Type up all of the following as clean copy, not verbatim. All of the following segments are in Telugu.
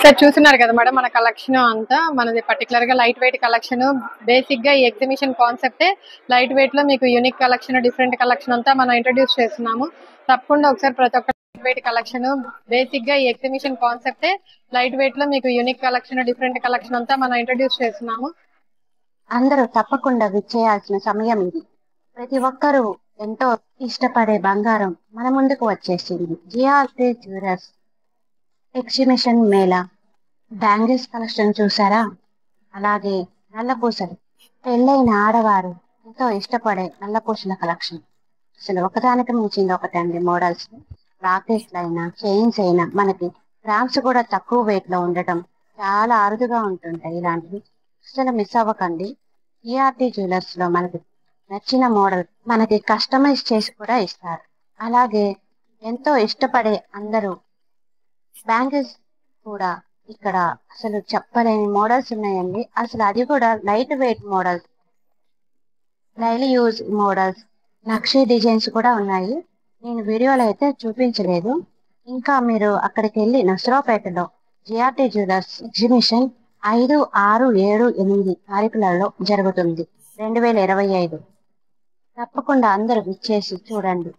ఒకసారి చూస్తున్నారు కదా మేడం, మన కలెక్షన్ అంతా మనది పర్టికులర్ గా లైట్ వెయిట్ కలెక్షన్. బేసిక్ గా ఈ ఎగ్జిబిషన్ కాన్సెప్టే లైట్ వెయిట్ లో మీకు యూనిక్ కలెక్షన్, డిఫరెంట్ కలెక్షన్ అంతా మనం ఇంట్రడ్యూస్ చేస్తున్నాము. తప్పకుండా ఒకసారి ప్రతి ఒక్క లైట్ వెయిట్ కలెక్షన్, బేసిక్ గా ఈ ఎగ్జిబిషన్ కాన్సెప్టే లైట్ వెయిట్ లో మీకు యూనిక్ కలెక్షన్, డిఫరెంట్ కలెక్షన్ అంతా మనం ఇంట్రడ్యూస్ చేస్తున్నాము. అందరూ తప్పకుండా విచ్చేయాల్సిన సమయం ఇది. ప్రతి ఒక్కరూ ఎంతో ఇష్టపడే బంగారం మన ముందుకు వచ్చేసింది. GRT jewellers exhibition Mela bangles collection చూసారా? అలాగే నల్లపూసలు, పెళ్ళైన ఆడవారు ఎంతో ఇష్టపడే నల్లపూసల కలెక్షన్. అసలు ఒకదానికి మించింది ఒకటండి మోడల్స్. లాకెట్స్ అయినా చైన్స్ అయినా మనకి గ్రామ్స్ కూడా తక్కువ వెయిట్ లో ఉండటం చాలా అరుదుగా ఉంటుంటాయి. ఇలాంటివి అసలు మిస్ అవ్వకండి. ఈఆర్టీ జ్యువెలర్స్ లో మనకి నచ్చిన మోడల్ మనకి కస్టమైజ్ చేసి కూడా ఇస్తారు. అలాగే ఎంతో ఇష్టపడే అందరూ బ్యాంగిల్స్ కూడా ఇక్కడ అసలు చెప్పలేని మోడల్స్ ఉన్నాయండి. అసలు అది కూడా light weight models, daily use models, nakshi designs కూడా ఉన్నాయి. నేను వీడియోలో అయితే చూపించలేదు. ఇంకా మీరు అక్కడికి వెళ్ళి నసరావుపేటలో జిఆర్టీ జ్యువెలర్స్ ఎగ్జిబిషన్ 5, 6, 7, 8 తారీఖులలో జరుగుతుంది 2025. తప్పకుండా అందరూ విచ్చేసి చూడండి.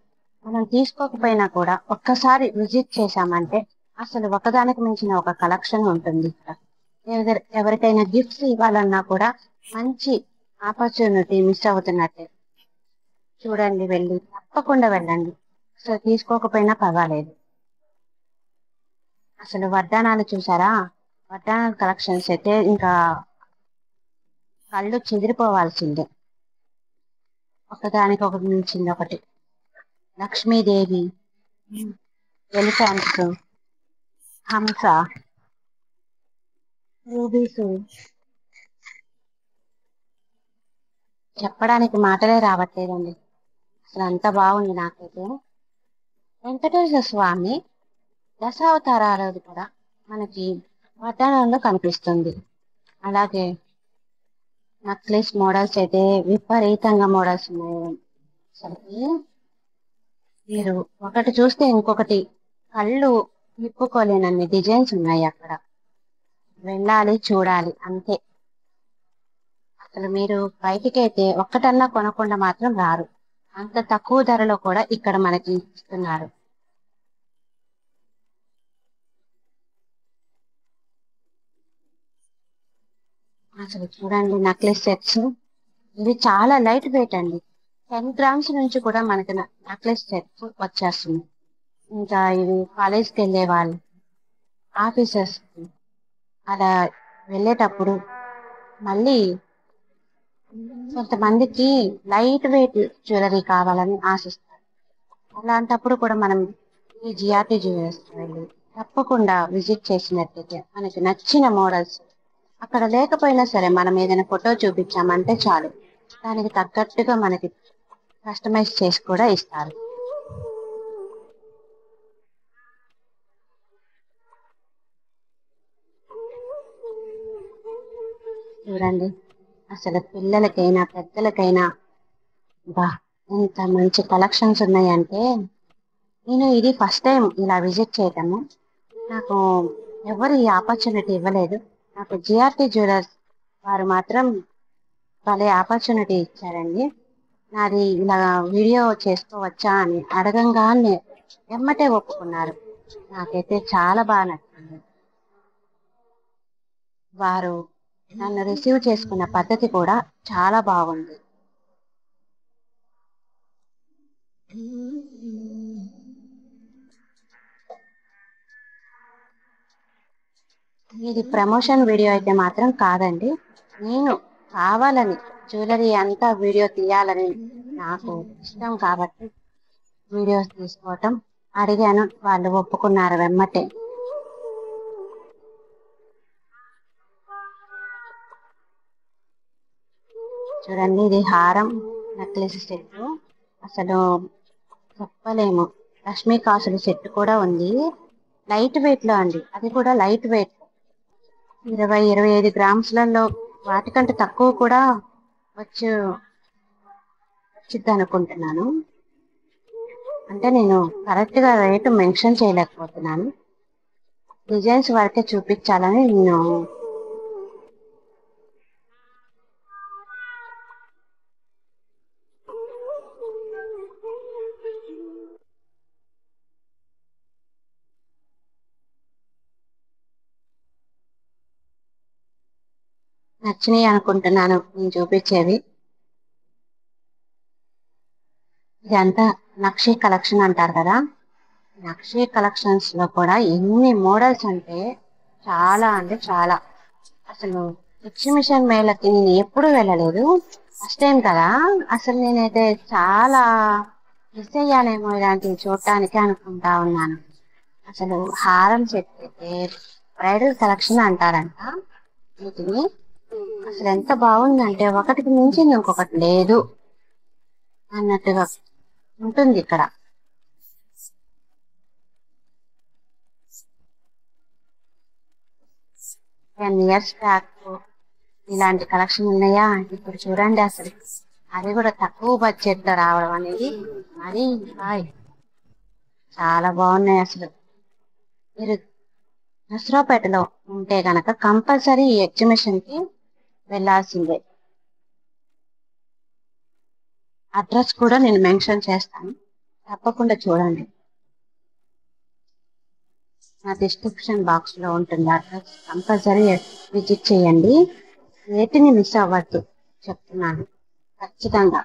మనం తీసుకోకపోయినా కూడా ఒక్కసారి విజిట్ చేశామంటే అసలు ఒకదానికి మించిన ఒక కలెక్షన్ ఉంటుంది ఇక్కడ. ఎవరికైనా గిఫ్ట్స్ ఇవ్వాలన్నా కూడా మంచి ఆపర్చునిటీ మిస్ అవుతున్నట్టే. చూడండి, వెళ్ళి తప్పకుండా వెళ్ళండి. అసలు తీసుకోకపోయినా పర్వాలేదు. అసలు వడ్డానాలు చూసారా? వడ్డానాల కలెక్షన్స్ అయితే ఇంకా కళ్ళు చెదిరిపోవాల్సిందే. ఒకదానికి ఒకటి మించింది ఒకటి. లక్ష్మీదేవి, ఎలిఫెంట్స్, హంస, రూబీస్, చెప్పడానికి మాటలే రావట్లేదండి. అసలు అంత బాగుంది నాకైతే. వెంకటేశ్వర స్వామి దశావతారాలు కూడా మనకి వడ్డానంలో కనిపిస్తుంది. అలాగే నక్లెస్ మోడల్స్ అయితే విపరీతంగా మోడల్స్ ఉన్నాయి. అసలుకి మీరు ఒకటి చూస్తే ఇంకొకటి కళ్ళు విప్పుకోలేనన్ని డిజైన్స్ ఉన్నాయి అక్కడ. వెళ్ళాలి, చూడాలి అంతే. అసలు మీరు బయటికి అయితే ఒక్కటన్నా కొనకుండా మాత్రం రారు. అంత తక్కువ ధరలో కూడా ఇక్కడ మనకి ఇస్తున్నారు. అసలు చూడండి, నక్లెస్ సెట్స్ ఇవి చాలా లైట్ వెయిట్ అండి. 10 గ్రామ్స్ నుంచి కూడా మనకి నక్లెస్ సెట్స్ వచ్చేస్తుంది. ఇంకా ఇవి కాలేజ్కి వెళ్ళే వాళ్ళు, ఆఫీసర్స్ అలా వెళ్ళేటప్పుడు మళ్ళీ కొంతమందికి లైట్ వెయిట్ జ్యువెలరీ కావాలని ఆశిస్తారు. అలాంటప్పుడు కూడా మనం ఈ జిఆర్టీ జ్యువెలర్స్ వెళ్ళి తప్పకుండా విజిట్ చేసినట్లయితే మనకి నచ్చిన మోడల్స్ అక్కడ లేకపోయినా సరే మనం ఏదైనా ఫోటో చూపించామంటే చాలు, దానికి తగ్గట్టుగా మనకి కస్టమైజ్ చేసి కూడా ఇస్తారు. చూడండి, అసలు పిల్లలకైనా పెద్దలకైనా బా ఎంత మంచి కలెక్షన్స్ ఉన్నాయంటే. నేను ఇది ఫస్ట్ టైం ఇలా విజిట్ చేయటము. నాకు ఎవరు ఈ ఆపర్చునిటీ ఇవ్వలేదు. నాకు జిఆర్టీ జ్యువెలర్స్ వారు మాత్రం భలే ఆపర్చునిటీ ఇచ్చారండి. నాది ఇలా వీడియో చేసుకోవచ్చా అని అడగంగానే ఎమ్మటే ఒప్పుకున్నారు. నాకైతే చాలా బాగా నచ్చింది. వారు నన్ను రిసీవ్ చేసుకున్న పద్ధతి కూడా చాలా బాగుంది. ఇది ప్రమోషన్ వీడియో అయితే మాత్రం కాదండి. నేను కావాలని జ్యువెలరీ అంతా వీడియో తీయాలని నాకు ఇష్టం కాబట్టి వీడియోస్ తీసుకోవటం అడిగాను, వాళ్ళు ఒప్పుకున్నారు వెమ్మటే. చూడండి, ఇది హారం నెక్లెస్ సెట్. అసలు చెప్పలేము. లక్ష్మీ కాసుల సెట్ కూడా ఉంది, లైట్ వెయిట్ లో అండి. అది కూడా లైట్ వెయిట్ 20-25 గ్రామ్స్లలో వాటికంటే తక్కువ కూడా వచ్చిద్ది అనుకుంటున్నాను. అంటే నేను కరెక్ట్ గా రేటు మెన్షన్ చేయలేకపోతున్నాను. డిజైన్స్ వరకే చూపించాలని నేను నచ్చినాయి అనుకుంటున్నాను నేను చూపించేవి. ఇదంతా నక్షి కలెక్షన్ అంటారు కదా. నక్షి కలెక్షన్స్ లో కూడా ఎన్ని మోడల్స్ అంటే చాలా. అసలు ఎగ్జిబిషన్ మేళకి నేను ఎప్పుడు వెళ్ళలేదు, ఫస్ట్ టైం కదా. అసలు నేనైతే చాలా మిస్ అయ్యానేమో ఇలాంటివి చూడటానికి అనుకుంటా ఉన్నాను. అసలు హారం సెట్ అయితే బ్రైడల్ కలెక్షన్ అంటారంట వీటిని. అసలు ఎంత బాగుందంటే ఒకటికి మించి ఇంకొకటి లేదు అన్నట్టుగా ఉంటుంది ఇక్కడ. 10 years బ్యాక్ ఇలాంటి కలెక్షన్ ఉన్నాయా ఇప్పుడు చూడండి. అసలు అది కూడా తక్కువ బడ్జెట్ లో రావడం అనేది మరీ హాయ్, చాలా బాగున్నాయి. అసలు మీరు నసరాపేటలో ఉంటే గనక కంపల్సరీ ఈ ఎగ్జిబిషన్ కి వెళ్ళాల్సిందే. అడ్రస్ కూడా నేను మెన్షన్ చేస్తాను, తప్పకుండా చూడండి. నా డిస్క్రిప్షన్ బాక్స్ లో ఉంటుంది అడ్రస్, కంపల్సరీ విజిట్ చేయండి. వేటిని మిస్ అవ్వద్దు చెప్తున్నాను ఖచ్చితంగా.